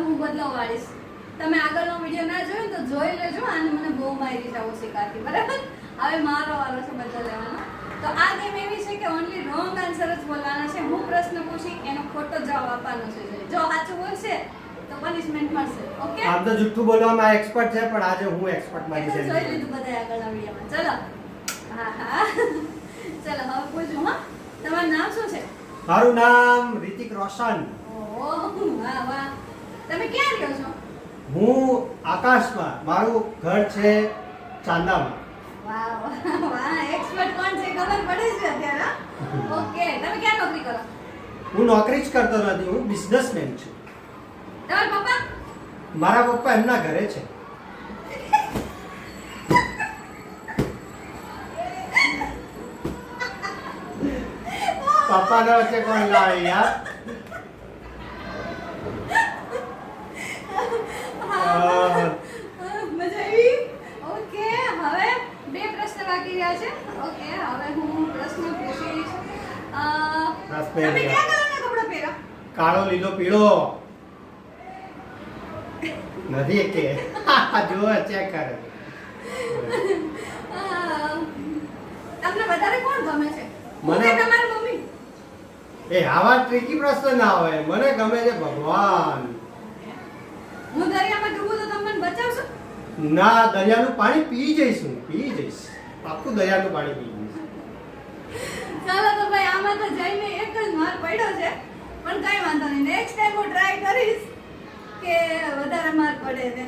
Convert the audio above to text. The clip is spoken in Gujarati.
હું બદલો વાળીશ. તમે આગળનો વિડિયો ના જોયો તો જોઈ લેજો. અને મને બહુ મારી છે ઓશિકાથી, બરાબર? હવે મારો વારો છે બદલો લેવાનો. તો આ ગેમ એવી છે કે ઓનલી રોંગ આન્સર જ બોલવાના છે. હું પ્રશ્ન પૂછી એનો ખોટો જવાબ આપવાનો છે. જો સાચું બોલશે તો પનિશમેન્ટ મળશે. ઓકે? આમ તો જુઠ્ઠું બોલવામાં એક્સપર્ટ છે, પણ આજે હું એક્સપર્ટ મારી છે. જોઈ લીધું બધા આગળના વિડિયોમાં. ચલો. હા. ચલો હવે પૂછું. હા, તમારું નામ શું છે? મારું નામ રિતિક રોશન. ઓહ, વાહ વાહ. તમે ક્યાં રહ્યો છો? હું આકાશમાં, મારું ઘર છે ચાંદામાં. વાહ વાહ વાહ. એક્સપર્ટ કોણ છે ખબર પડે છે અત્યારે. ઓકે, તમે ક્યાં નોકરી કરો? હું નોકરી જ કરતો નથી, હું બિઝનેસમેન છું. તમારા પપ્પા? મારા પપ્પા એમના ઘરે છે. પપ્પાના વચ્ચે કોણ લાવે યાર? મજા આવી? ઓકે, હવે બે પ્રશ્ન બાકી રહ્યા છે. ઓકે, હવે હું પ્રશ્ન પૂછીશ. તમે ક્યાં કલરના કપડાં પહેરો? કાળો, લીલો, પીળો નથી કે જો ચેક કરે. તમને વધારે કોણ ગમે છે? મને- કે તમારી મમ્મી? એ આવા ટ્રિકી પ્રશ્ન ના હોય. મને ગમે છે ભગવાન. હું દરિયામાં ડૂબું તો તમે મને બચાવશો? ના, દરિયાનું પાણી પી જઈશ હું, પી જઈશ. આખું દરિયાનું પાણી પી જઈશ. ચાલો તો ભાઈ, આમાં તો જઈને એક જ માર પડ્યો છે. પણ કઈ વાંધો નહીં, નેક્સ્ટ ટાઈમ હું ટ્રાય કરીશ કે વધારે માર પડે છે.